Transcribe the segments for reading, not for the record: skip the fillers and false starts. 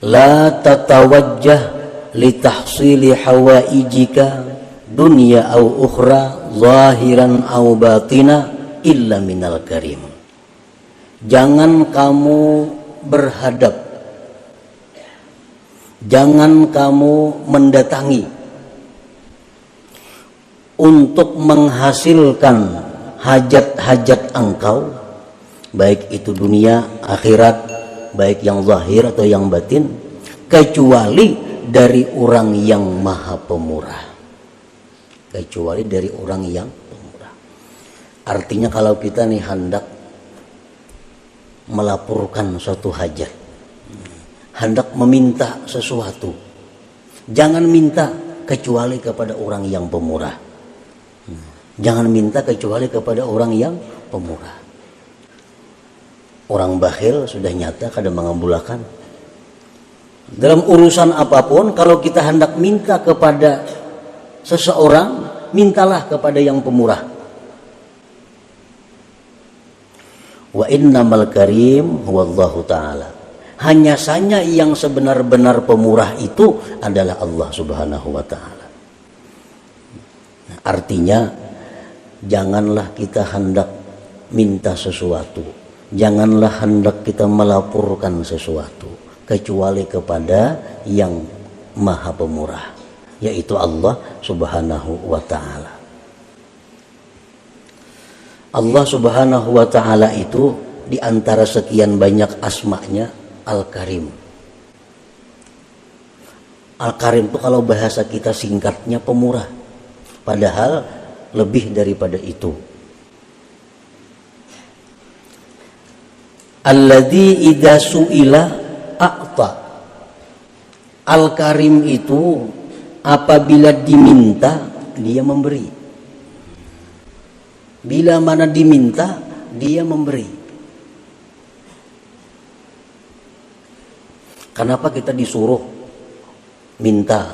La tatawajjah litahsili hawaijika dunya au ukhra zahiran au batina illa minal karim. Jangan kamu berhadap, jangan kamu mendatangi untuk menghasilkan hajat-hajat engkau, baik itu dunia, akhirat, baik yang zahir atau yang batin, kecuali dari orang yang maha pemurah. Kecuali dari orang yang pemurah. Artinya kalau kita nih hendak melaporkan suatu hajat, hendak meminta sesuatu, jangan minta kecuali kepada orang yang pemurah. Jangan minta kecuali kepada orang yang pemurah. Orang bakhil sudah nyata kadang mengambulakan. Dalam urusan apapun, kalau kita hendak minta kepada seseorang, mintalah kepada yang pemurah. Wa innamal karim huwallahu ta'ala. Hanya saja yang sebenar-benar pemurah itu adalah Allah subhanahu wa ta'ala. Artinya, janganlah kita hendak minta sesuatu, janganlah hendak kita melaporkan sesuatu kecuali kepada yang maha pemurah, yaitu Allah subhanahu wa ta'ala. Allah subhanahu wa ta'ala itu diantara sekian banyak asma'nya Al-Karim. Al-Karim itu kalau bahasa kita singkatnya pemurah, padahal lebih daripada itu. Alladzi idza su'ila a'ta. Al-Karim itu apabila diminta dia memberi. Bila mana diminta dia memberi. Kenapa kita disuruh minta,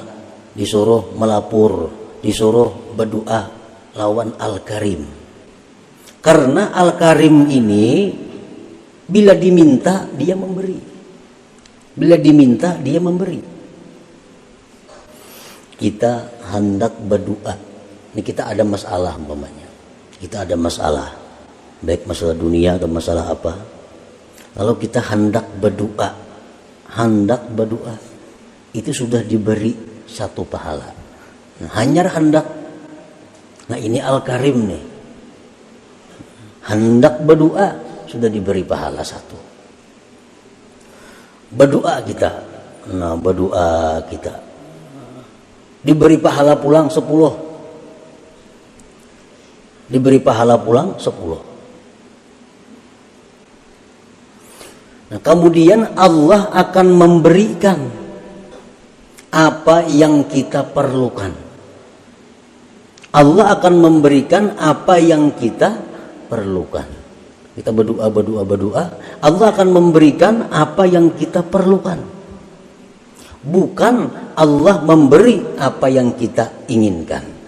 disuruh melapor, disuruh berdoa lawan Al-Karim? Karena Al-Karim ini bila diminta dia memberi. Bila diminta dia memberi. Kita hendak berdoa. Ini kita ada masalah umpamanya. Kita ada masalah, baik masalah dunia atau masalah apa. Lalu kita hendak berdoa, itu sudah diberi satu pahala. Nah, hanya hendak. Nah, ini Al-Karim nih. Hendak berdoa sudah diberi pahala satu. Berdoa kita. Nah, berdoa kita diberi pahala pulang 10. Diberi pahala pulang 10. Nah, kemudian Allah akan memberikan apa yang kita perlukan. Allah akan memberikan apa yang kita perlukan. Kita berdoa, Allah akan memberikan apa yang kita perlukan. Bukan Allah memberi apa yang kita inginkan.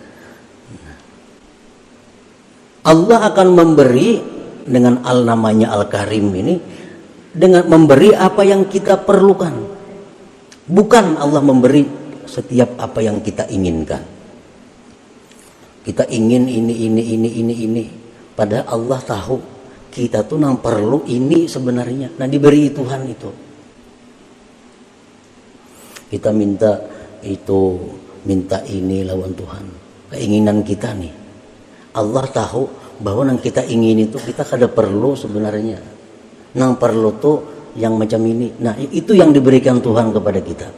Allah akan memberi dengan namanya Al-Karim ini, dengan memberi apa yang kita perlukan. Bukan Allah memberi setiap apa yang kita inginkan. Kita ingin ini. Padahal Allah tahu kita tuh nang perlu ini sebenarnya. Nah, diberi Tuhan itu. Kita minta itu, minta ini lawan Tuhan. Keinginan kita nih. Allah tahu bahwa nang kita ingin itu kita kada perlu sebenarnya. Nang perlu tuh yang macam ini. Nah, itu yang diberikan Tuhan kepada kita.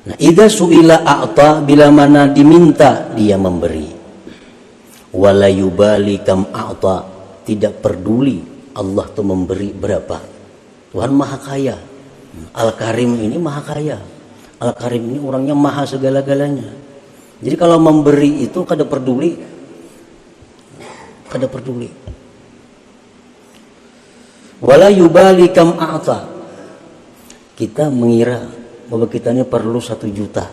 Nah, idza su'ila a'ta, bila mana diminta dia memberi. Wala yubali kam a'ta, tidak peduli Allah tuh memberi berapa. Tuhan maha kaya. Al-Karim ini maha kaya. Al-Karim ini orangnya maha segala-galanya. Jadi kalau memberi itu kada peduli. Kada peduli. Wala yubali kam a'ta. Kita mengira bahwa kita ini perlu 1 juta.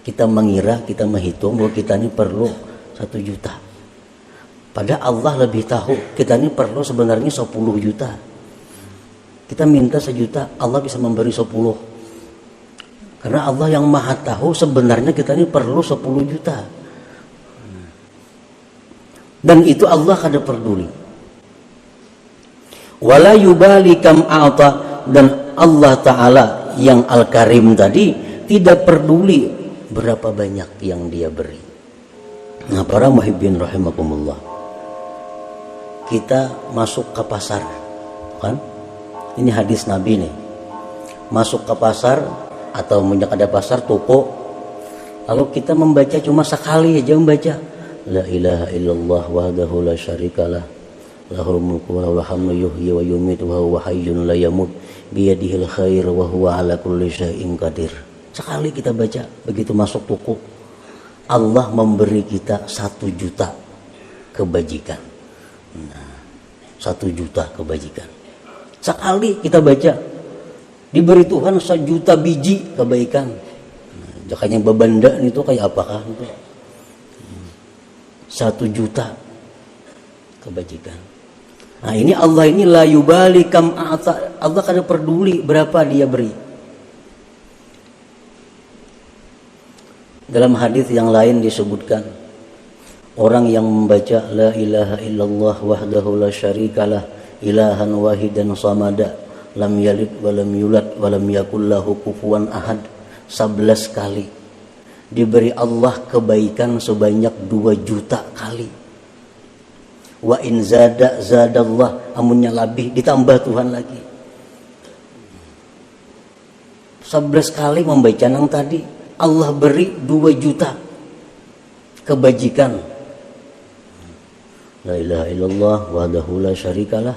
Kita mengira, kita menghitung bahwa kita ini perlu 1 juta. Padahal Allah lebih tahu kita ini perlu sebenarnya 10 juta. Kita minta 1 juta, Allah bisa memberi 10. Karena Allah yang maha tahu sebenarnya kita ini perlu 10 juta. Dan itu Allah kada peduli. Wala yubali kam a'ta, dan Allah Ta'ala yang Al-Karim tadi tidak peduli berapa banyak yang dia beri. Nah, para muhibbin rahimakumullah, kita masuk ke pasar, kan? Ini hadis Nabi nih. Masuk ke pasar atau menjak ada pasar, toko, lalu kita membaca cuma sekali aja membaca la ilaha illallah wahdahu la syarikalah lahul mulku wa lahul hamdu yuhyi wa yumiitu wa huwa hayyun la yamut biyadihil khair wa huwa ala kulli syai'in qadir. Sekali kita baca, begitu masuk toko, Allah memberi kita 1 juta kebajikan. Nah, 1 juta kebajikan. Sekali kita baca, diberi Tuhan 1 juta biji kebaikan. Nah, jakanya babanda itu kayak apakah itu? 1 juta kebajikan. Nah, ini Allah ini la yubali kam a'ta. Allah kada peduli berapa dia beri. Dalam hadis yang lain disebutkan, orang yang membaca la ilaha illallah wahdahu la syarikalah ilahan wahidan samada lam yalid wa lam yulad wa lam yakul lahu kufuwan ahad 11 kali, diberi Allah kebaikan sebanyak 2 juta kali. Wa in zada zadallah, amunnya lebih ditambah Tuhan lagi. 11 kali membaca nang tadi, Allah beri 2 juta kebajikan. La ilaha illallah wahdahu la syarikalah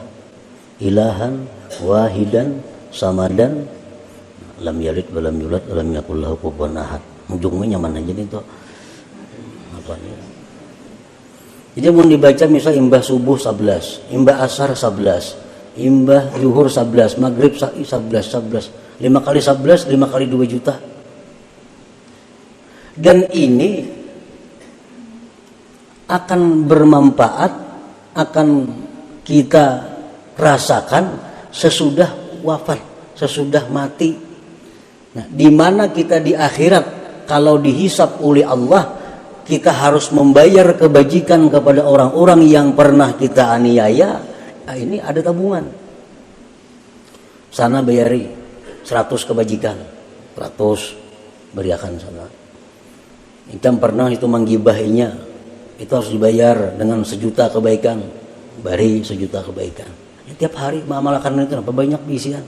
ilahan wahidan samadan lam yalid wa lam yulad wa lam yakul lahu kufuwan ahad. Ujungnya nyaman aja nih tuh. Apa nih? Jadi mau dibaca misal imbah subuh 11, imbah asar 11, imbah zuhur 11, maghrib 11, 5 kali 11, 5 kali 2 juta. Dan ini akan bermanfaat, akan kita rasakan sesudah wafat, sesudah mati. Nah, di mana kita di akhirat, kalau dihisap oleh Allah, kita harus membayar kebajikan kepada orang-orang yang pernah kita aniaya. Nah, ini ada tabungan. Sana bayari 100 kebajikan, 100 beriakan sana. Kita pernah itu menggibahinya, itu harus dibayar dengan 1 juta kebaikan, bari 1 juta kebaikan. Ya, tiap hari mengamalkan itu apa banyak bisian.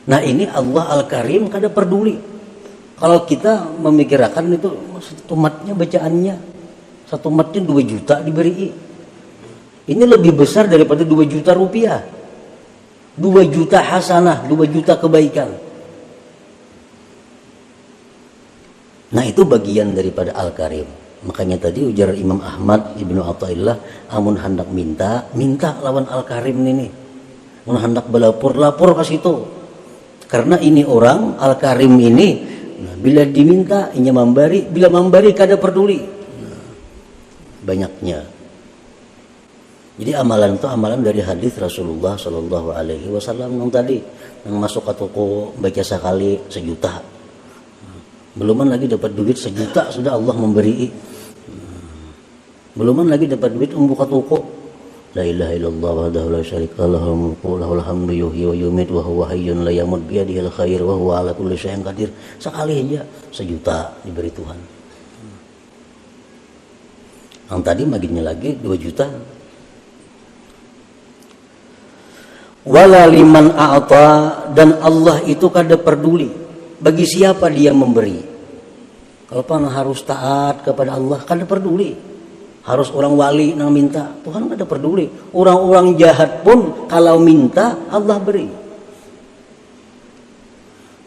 Nah ini Allah Al-Karim kada peduli. Kalau kita memikirkan itu 1 matnya bacaannya, 1 matnya 2 juta diberi. Ini lebih besar daripada 2 juta rupiah. 2 juta hasanah, 2 juta kebaikan. Nah itu bagian daripada Al-Karim. Makanya tadi ujar Imam Ahmad Ibnu Athaillah, amun hendak minta lawan Al-Karim ini. Amun hendak belapor, lapor ke situ. Karena ini orang Al-Karim ini, nah, bila diminta inya memberi, bila memberi kada peduli. Nah, banyaknya. Jadi amalan itu amalan dari hadis Rasulullah Shallallahu Alaihi Wasallam yang tadi, yang masuk ke toko baca sekali 1 juta. Beluman lagi dapat duit 1 juta sudah Allah memberi. Beluman lagi dapat duit membuka toko. La ilaha illallah wahdahu la syarikalah lahul mulku wa lahul hamdu yuhyi wa yumiitu wa huwa hayyun la yamut biyadihil khair wa huwa ala kulli syai'in qadir. Sekali aja 1 juta diberi Tuhan. Yang tadi baginya lagi 2 juta. Wala liman a'ta, dan Allah itu kada peduli bagi siapa dia memberi. Kalau pana harus taat kepada Allah, kada peduli. Harus orang wali nang minta, Tuhan kada peduli. Orang-orang jahat pun kalau minta Allah beri.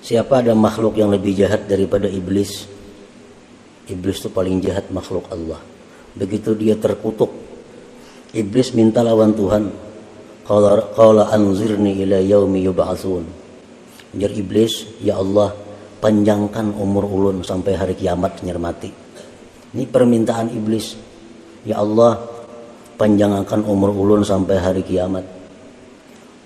Siapa ada makhluk yang lebih jahat daripada iblis? Iblis itu paling jahat makhluk Allah. Begitu dia terkutuk, iblis minta lawan Tuhan. Qala anzirni ila yaumi yub'atsun. Ujar iblis, ya Allah, panjangkan umur ulun sampai hari kiamat nyermati. Ini permintaan iblis. Ya Allah, panjangkan umur ulun sampai hari kiamat.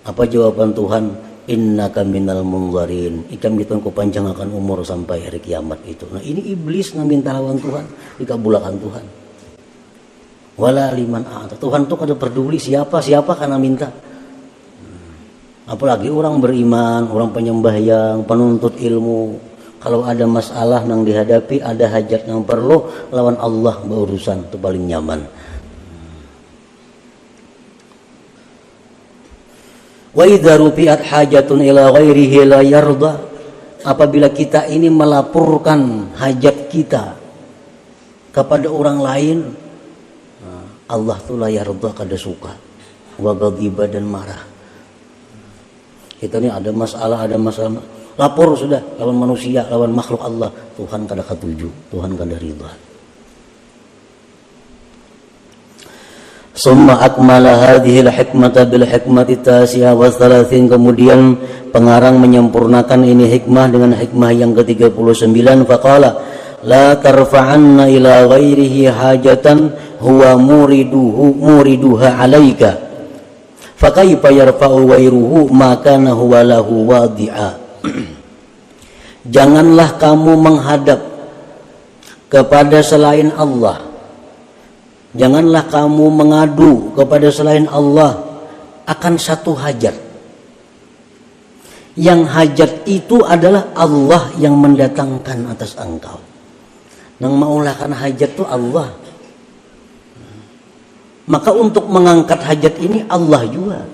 Apa jawaban Tuhan? Innaka minal munzarin. Ikam kita ku panjangkan umur sampai hari kiamat itu. Nah ini iblis yang minta lawan Tuhan, dikabulkan Tuhan. Wala liman a'ta. Tuhan tuh kada peduli siapa karena minta. Apalagi orang beriman, orang penyembahyang, penuntut ilmu. Kalau ada masalah yang dihadapi, ada hajat yang perlu, lawan Allah berurusan, itu paling nyaman. Wa idza rufi'at hajatun ila ghairihi la yarda. Apabila kita ini melaporkan hajat kita kepada orang lain, Allah tuh la yarda, kada suka. Wa ghadiba, dan marah. Kita ini ada masalah, lapor sudah lawan manusia, lawan makhluk Allah, Tuhan kada ketuju, Tuhan kada ridha. Summa akmala hadhihi al-hikmata bil hikmati tasi'a wa thalathin. Kemudian pengarang menyempurnakan ini hikmah dengan hikmah yang ke-39. Faqala la tarfa'anna ila ghairihi hajatan huwa muriduha alaika fakaifa yarfa'u ghairuhu ma kana huwa lahu wadi'a. Janganlah kamu menghadap kepada selain Allah. Janganlah kamu mengadu kepada selain Allah akan satu hajat. Yang hajat itu adalah Allah yang mendatangkan atas engkau. Nang maulahkan hajat itu Allah. Maka untuk mengangkat hajat ini Allah juga.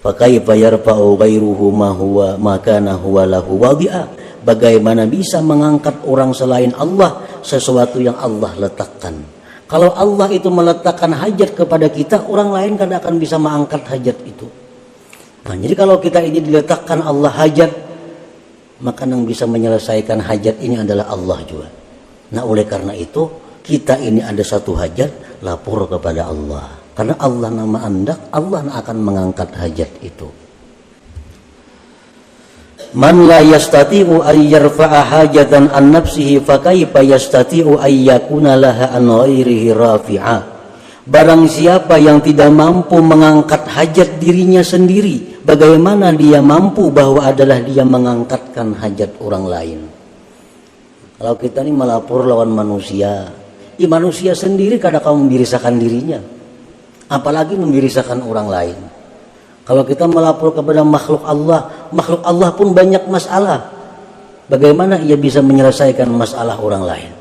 Fakaifa yarfa'u ghairuhu ma kana huwa lahu wadi'a. Bagaimana bisa mengangkat orang selain Allah sesuatu yang Allah letakkan? Kalau Allah itu meletakkan hajat kepada kita, orang lain kan akan bisa mengangkat hajat itu. Nah, jadi kalau kita ini diletakkan Allah hajat, maka yang bisa menyelesaikan hajat ini adalah Allah juga. Nah, oleh karena itu kita ini ada satu hajat, lapor kepada Allah. Karena Allah nama andak, Allah akan mengangkat hajat itu. Man la yastati'u ay yarfa'a hajatan an nafsihi fa kaifa yastati'u ay yakuna laha an ghairihi rafi'a. Barang siapa yang tidak mampu mengangkat hajat dirinya sendiri, bagaimana dia mampu bahwa adalah dia mengangkatkan hajat orang lain? Kalau kita ini melapor lawan manusia, manusia sendiri kadang kamu membirisakan dirinya, apalagi membirisakan orang lain. Kalau kita melapor kepada makhluk Allah pun banyak masalah. Bagaimana ia bisa menyelesaikan masalah orang lain?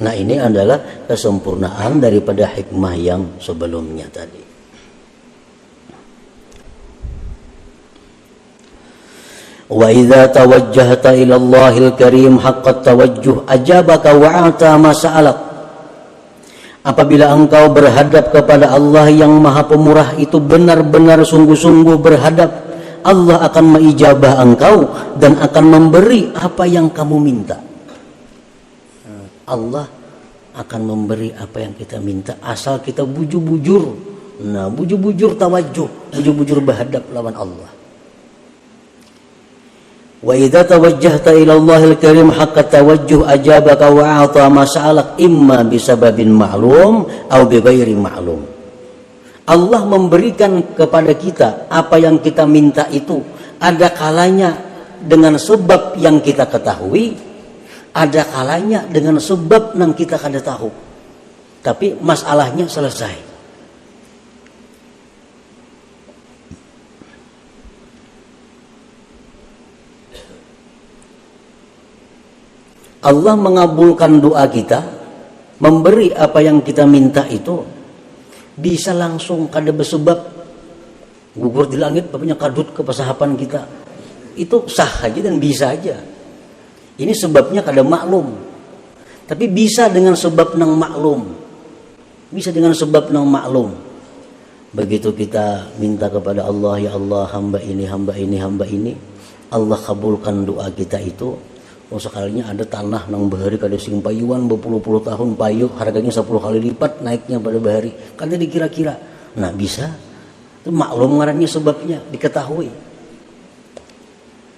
Nah, ini adalah kesempurnaan daripada hikmah yang sebelumnya tadi. Wa idza tawajjahta ila Allahil Karim haqqat tawajjuh ajabaka wa ata ma sa'alak. Apabila engkau berhadap kepada Allah yang Maha Pemurah itu benar-benar sungguh-sungguh berhadap, Allah akan mengijabah engkau dan akan memberi apa yang kamu minta. Allah akan memberi apa yang kita minta asal kita bujur-bujur. Nah, bujur-bujur tawajjuh, bujur-bujur berhadap lawan Allah. Wa idza tawajjahta ila Allahil Karim haqqa tawajjuh ajabaka wa a'ta ma sa'alak imma bisababin ma'lum aw bighairi ma'lum. Allah memberikan kepada kita apa yang kita minta itu, ada kalanya dengan sebab yang kita ketahui, ada kalanya dengan sebab yang kita kada tahu. Tapi masalahnya selesai. Allah mengabulkan doa kita, memberi apa yang kita minta itu, bisa langsung kada bersebab gugur di langit bapaknya kadut ke pasahapan kita. Itu sah aja dan bisa aja. Ini sebabnya kada maklum. Tapi bisa dengan sebab nang maklum. Bisa dengan sebab nang maklum. Begitu kita minta kepada Allah, ya Allah, hamba ini, hamba ini, hamba ini, Allah kabulkan doa kita itu. Oh, sekalinya ada tanah nang bahari kada sing payuan berpuluh-puluh tahun payu harganya 10 kali lipat naiknya pada bahari. Kada dikira-kira. Nah, bisa. Itu maklum ngarannya sebabnya diketahui.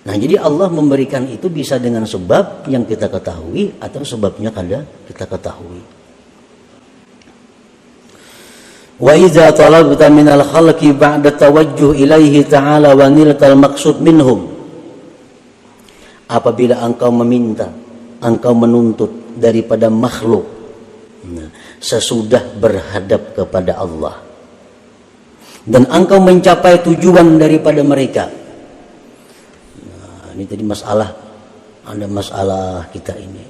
Nah, jadi Allah memberikan itu bisa dengan sebab yang kita ketahui atau sebabnya kada kita ketahui. Wa idza talabta minal khalqi ba'da tawajjuh ilaihi ta'ala wa niltal maqsud minhum. Apabila engkau meminta, engkau menuntut daripada makhluk sesudah berhadap kepada Allah, dan engkau mencapai tujuan daripada mereka. Ini tadi masalah, ada masalah kita ini,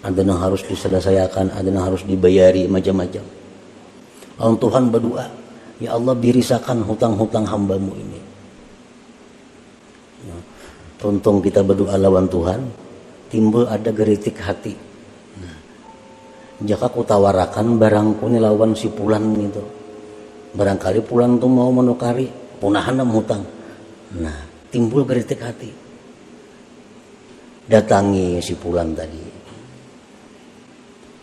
ada yang harus diselesaikan, ada yang harus dibayari, macam-macam. Lalu Tuhan berdoa, ya Allah birisakan hutang-hutang hambamu ini. Untung kita berdoa lawan Tuhan, timbul ada geritik hati. Jika ku tawarakan barangku ini lawan si Pulan gitu, barangkali Pulan tuh mau menukari punahan hutang. Nah, timbul geritik hati. Datangi si Pulan tadi,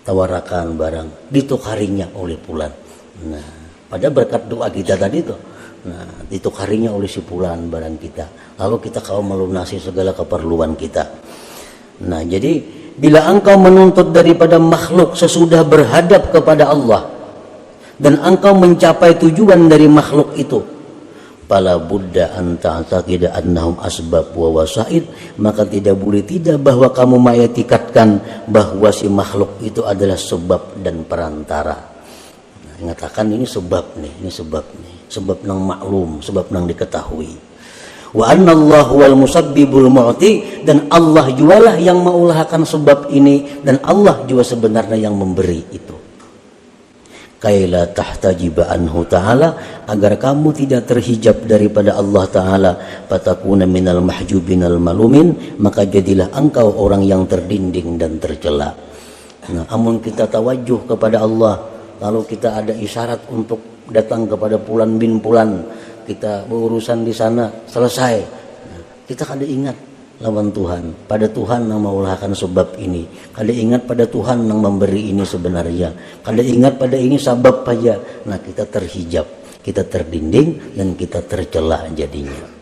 tawarakan barang, ditukarinya oleh Pulan. Nah, pada berkat doa kita tadi tuh, nah ditukarinya oleh si Pulan barang kita, lalu kita kau melunasi segala keperluan kita. Nah, jadi bila engkau menuntut daripada makhluk sesudah berhadap kepada Allah, dan engkau mencapai tujuan dari makhluk itu, fala budda an ta'taqida annahum asbab wa wasaid, maka tidak boleh tidak bahwa kamu mengetikatkan bahwa si makhluk itu adalah sebab dan perantara. Nah, mengatakan ini sebab nih, ini sebab nih, sebab nang maklum, sebab nang diketahui. Wa annallahu wal musabbibul mu'ti, dan Allah jualah yang mengulahkan sebab ini, dan Allah juga sebenarnya yang memberi itu. Kaila tahtajiba anhu ta'ala, agar kamu tidak terhijab daripada Allah Ta'ala, fatakuna minal mahjubinal malumin, maka jadilah engkau orang yang terdinding dan tercela. Nah, amun kita tawajuh kepada Allah, lalu kita ada isyarat untuk datang kepada Pulan bin Pulan, kita berurusan di sana selesai, nah, kita kada ingat lawan Tuhan, pada Tuhan yang mengulahkan sebab ini, kada ingat pada Tuhan yang memberi ini sebenarnya, kada ingat pada ini sebab aja. Nah, kita terhijab, kita terdinding, dan kita tercela jadinya.